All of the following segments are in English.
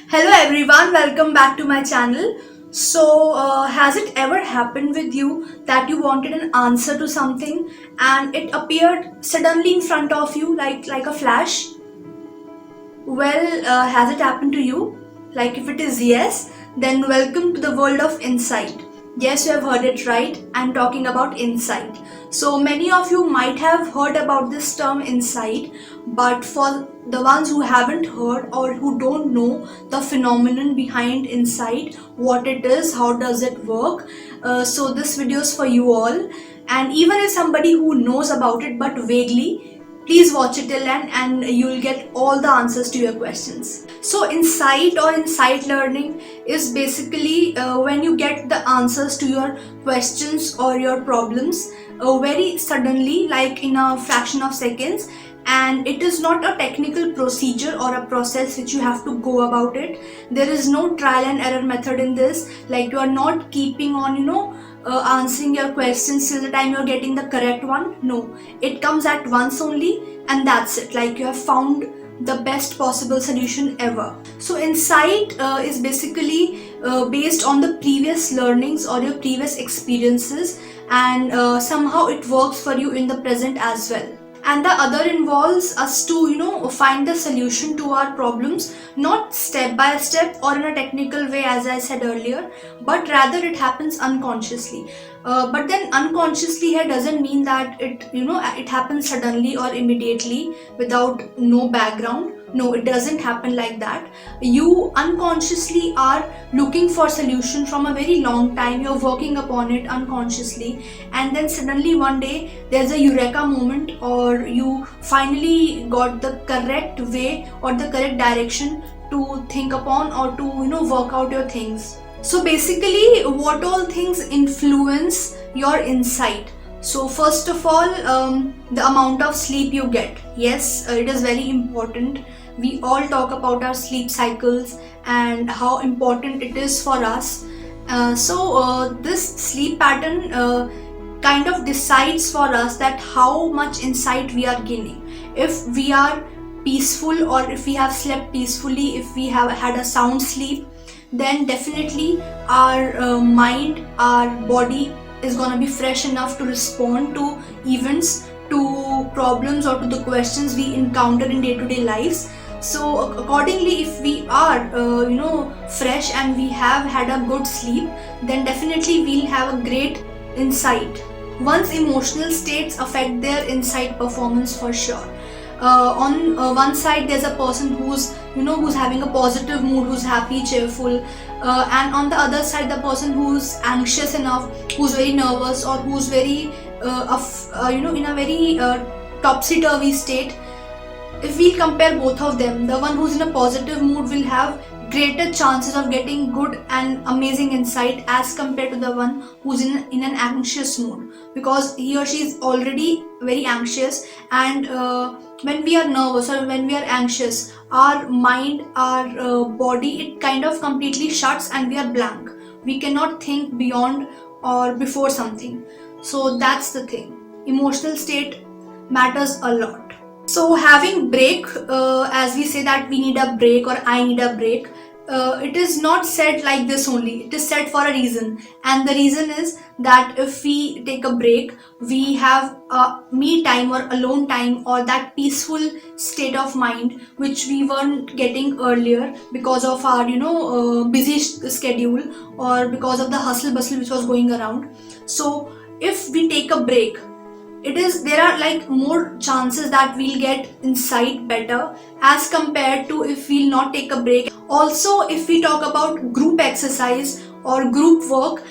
Hello everyone, welcome back to my channel. Has it ever happened with you that you wanted an answer to something and it appeared suddenly in front of you like a flash? Has it happened to you? Like if it is yes, then welcome to the world of insight. Yes, you have heard it right. I'm talking about insight. So many of you might have heard about this term insight, but for the ones who haven't heard or who don't know the phenomenon behind insight, what it is, how does it work, so this video is for you all. And even if somebody who knows about it but vaguely, please watch it till end and you'll get all the answers to your questions. So insight or insight learning is basically when you get the answers to your questions or your problems very suddenly, like in a fraction of seconds. And it is not a technical procedure or a process which you have to go about it. There is no trial and error method in this. Like you are not keeping on answering your questions till the time you're getting the correct one. No, it comes at once only and that's it. Like you have found the best possible solution ever. So insight is basically based on the previous learnings or your previous experiences, and somehow it works for you in the present as well. And the other involves us to find the solution to our problems, not step by step or in a technical way as I said earlier, but rather it happens unconsciously. But then unconsciously here doesn't mean that it happens suddenly or immediately without no background. No, it doesn't happen like that. You unconsciously are looking for solution from a very long time. You're working upon it unconsciously, and then suddenly one day there's a eureka moment, or you finally got the correct way or the correct direction to think upon or to work out your things. So basically, what all things influence your insight? So first of all, the amount of sleep you get. Yes, it is very important. We all talk about our sleep cycles and how important it is for us. This sleep pattern kind of decides for us that how much insight we are gaining. If we are peaceful, or if we have slept peacefully, if we have had a sound sleep, then definitely our mind, our body is going to be fresh enough to respond to events, to problems, or to the questions we encounter in day-to-day lives. So accordingly, if we are fresh and we have had a good sleep, then definitely we'll have a great insight. One's emotional states affect their insight performance for sure. On one side there's a person who's having a positive mood, who's happy, cheerful, and on the other side the person who's anxious enough, who's very nervous, or who's very in a very topsy-turvy state. If we compare both of them, the one who's in a positive mood will have greater chances of getting good and amazing insight as compared to the one who's in an anxious mood, because he or she is already very anxious. And when we are nervous or when we are anxious, our mind, our body, it kind of completely shuts and we are blank. We cannot think beyond or before something. So that's the thing. Emotional state matters a lot. So having break, as we say that we need a break or I need a break, it is not said like this only. It is said for a reason, and the reason is that if we take a break, we have me time or alone time, or that peaceful state of mind which we weren't getting earlier because of our busy schedule, or because of the hustle bustle which was going around. So if we take a break, there are like more chances that we'll get insight better as compared to if we'll not take a break. Also, if we talk about group exercise or group work,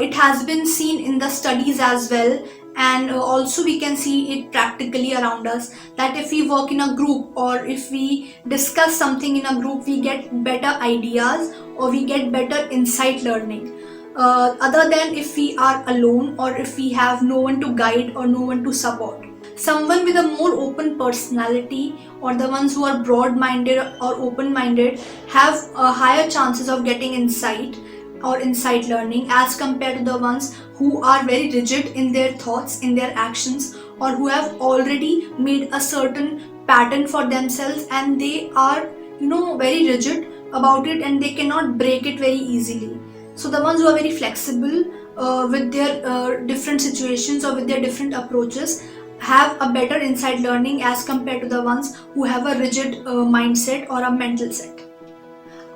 it has been seen in the studies as well, and also we can see it practically around us, that if we work in a group or if we discuss something in a group, we get better ideas or we get better insight learning. Other than if we are alone or if we have no one to guide or no one to support. Someone with a more open personality, or the ones who are broad-minded or open-minded, have higher chances of getting insight or insight learning as compared to the ones who are very rigid in their thoughts, in their actions, or who have already made a certain pattern for themselves and they are very rigid about it and they cannot break it very easily. So the ones who are very flexible with their different situations or with their different approaches have a better insight learning as compared to the ones who have a rigid mindset or a mental set.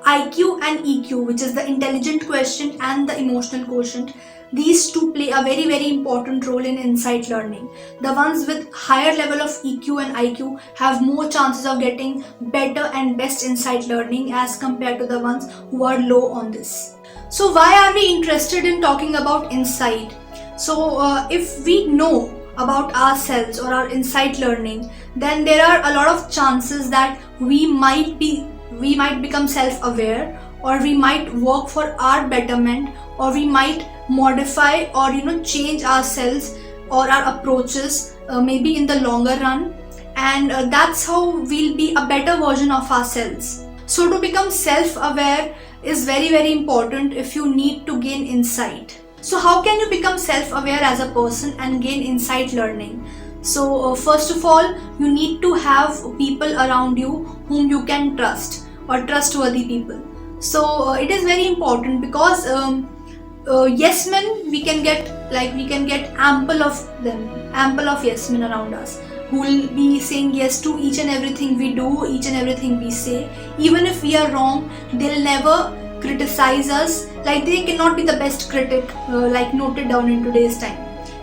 IQ and EQ, which is the intelligent quotient and the emotional quotient, these two play a very very important role in insight learning. The ones with higher level of EQ and IQ have more chances of getting better and best insight learning as compared to the ones who are low on this. So why are we interested in talking about insight? So if we know about ourselves or our insight learning, then there are a lot of chances that we might become self-aware, or we might work for our betterment, or we might modify or change ourselves or our approaches maybe in the longer run, and that's how we'll be a better version of ourselves. So to become self-aware is very very important if you need to gain insight. So how can you become self-aware as a person and gain insight learning? So first of all, you need to have people around you whom you can trust, or trustworthy people. So it is very important because yes men, we can get ample of yes men around us who will be saying yes to each and everything we do, each and everything we say. Even if we are wrong, they'll never criticize us. Like, they cannot be the best critic like noted down in today's time.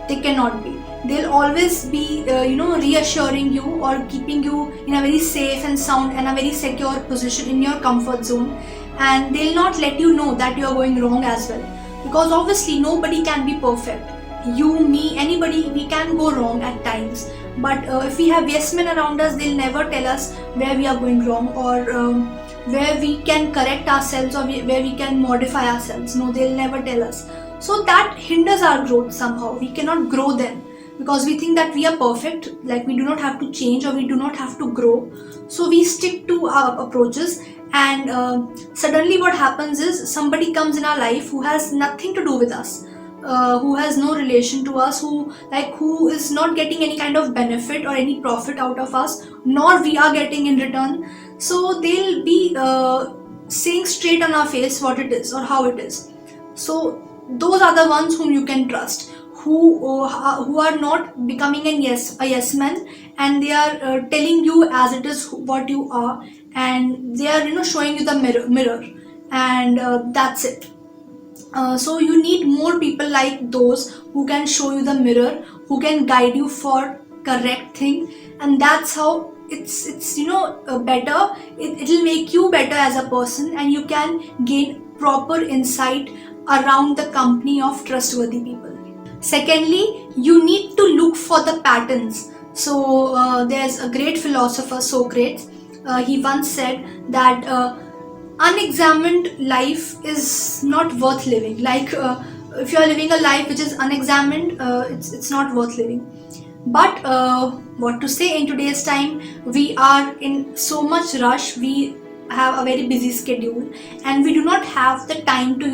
They cannot be. They'll always be reassuring you or keeping you in a very safe and sound and a very secure position in your comfort zone, and they'll not let you know that you are going wrong as well, because obviously nobody can be perfect. You, me, anybody, we can go wrong at times, but if we have yes men around us, they'll never tell us where we are going wrong, or where we can correct ourselves, or where we can modify ourselves. No, they'll never tell us. So that hinders our growth somehow. We cannot grow then, because we think that we are perfect, like we do not have to change or we do not have to grow. So we stick to our approaches, and suddenly what happens is somebody comes in our life who has nothing to do with us, who has no relation to us, who is not getting any kind of benefit or any profit out of us, nor we are getting in return. So they'll be saying straight on our face what it is or how it is. So those are the ones whom you can trust, who are not becoming a yes man, and they are telling you as it is what you are, and they are showing you the mirror, and that's it. So you need more people like those who can show you the mirror, who can guide you for correct thing, and that's how it's better. It'll make you better as a person, and you can gain proper insight around the company of trustworthy people. Secondly, you need to look for the patterns. So there's a great philosopher, Socrates. He once said that unexamined life is not worth living. If you are living a life which is unexamined, it's not worth living. But what to say, in today's time we are in so much rush. We have a very busy schedule, and we do not have the time to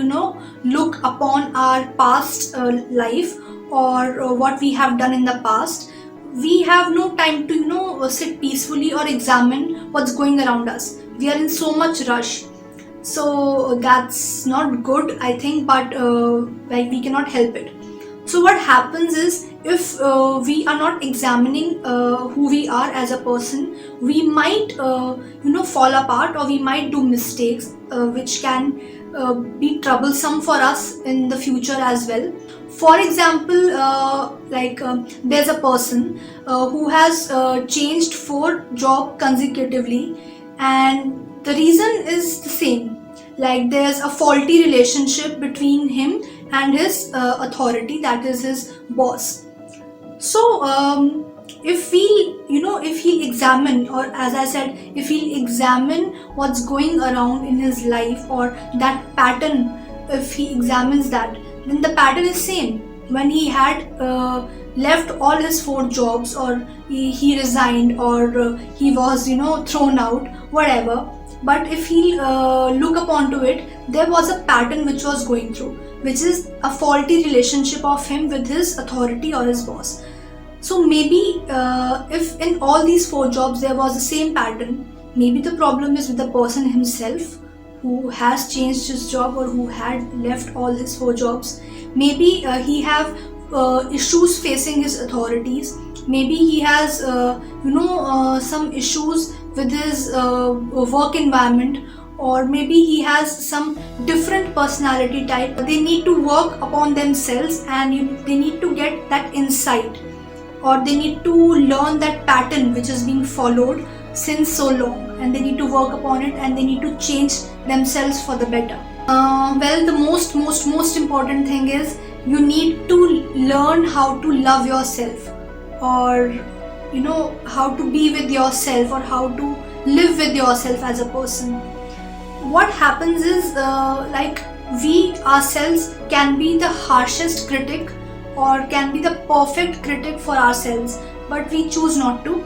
look upon our past life, or what we have done in the past. We have no time to sit peacefully or examine what's going around us. We are in so much rush. So that's not good, I think, but we cannot help it. So what happens is, if we are not examining who we are as a person, we might fall apart, or we might do mistakes which can be troublesome for us in the future as well. For example, there's a person who has changed 4 jobs consecutively, and the reason is the same. Like, there's a faulty relationship between him and his authority, that is his boss. So if he'll examine, or as I said, if he'll examine what's going around in his life, or that pattern, if he examines that, then the pattern is same. When he had left all his 4 jobs, or he resigned, or he was thrown out, whatever. But if he'll look upon to it, there was a pattern which was going through, which is a faulty relationship of him with his authority or his boss. So maybe if in all these 4 jobs there was the same pattern, maybe the problem is with the person himself, who has changed his job or who had left all his 4 jobs. Maybe he have issues facing his authorities. Maybe he has some issues with his work environment, or maybe he has some different personality type. They need to work upon themselves, and they need to get that insight, or they need to learn that pattern which is being followed since so long, and they need to work upon it, and they need to change themselves for the better. Well, the most important thing is you need to learn how to love yourself, or how to be with yourself, or how to live with yourself as a person. What happens is we ourselves can be the harshest critic, or can be the perfect critic for ourselves, but we choose not to.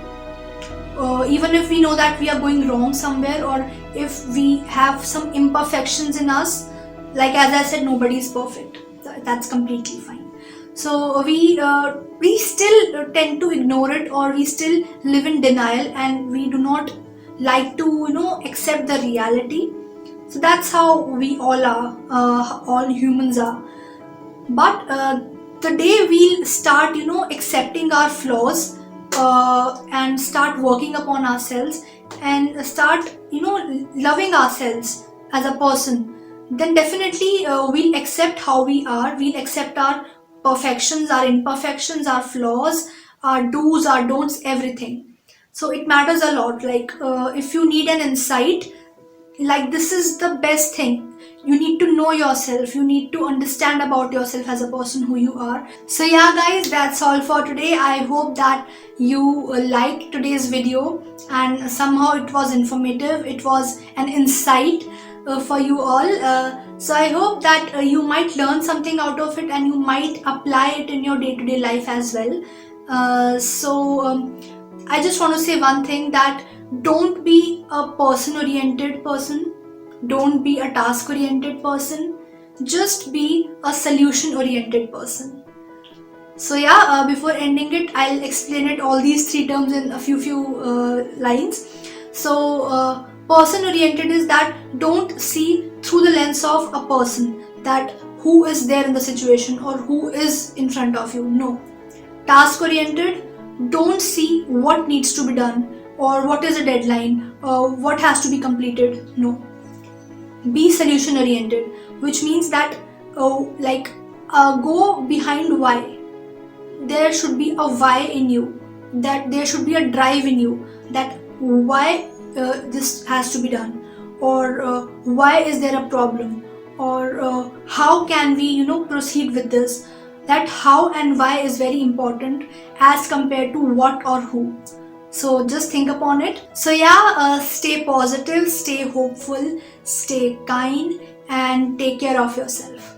Even if we know that we are going wrong somewhere, or if we have some imperfections in us, like as I said, nobody is perfect. That's completely fine. So we still tend to ignore it, or we still live in denial, and we do not like to accept the reality. So that's how we all are. All humans are. But the day we'll start accepting our flaws, and start working upon ourselves, and start loving ourselves as a person, then definitely we'll accept how we are. We'll accept our perfections, our imperfections, our flaws, our do's, our don'ts, everything. So it matters a lot. If you need an insight, this is the best thing. You need to know yourself, you need to understand about yourself as a person who you are. So yeah guys, that's all for today. I hope that you liked today's video, and somehow it was informative, it was an insight for you all. So I hope that you might learn something out of it, and you might apply it in your day-to-day life as well. I just want to say one thing, that don't be a person-oriented person, don't be a task-oriented person, just be a solution-oriented person. So yeah, before ending it, I'll explain it all these 3 terms in a few lines. So person-oriented is that don't see through the lens of a person, that who is there in the situation or who is in front of you. No. Task-oriented, don't see what needs to be done, or what is a deadline, what has to be completed. No. Be solution oriented, which means that go behind why. There should be a why in you, that there should be a drive in you, that why this has to be done, or why is there a problem, or how can we proceed with this. That how and why is very important as compared to what or who. So just think upon it. So yeah, stay positive, stay hopeful, stay kind, and take care of yourself.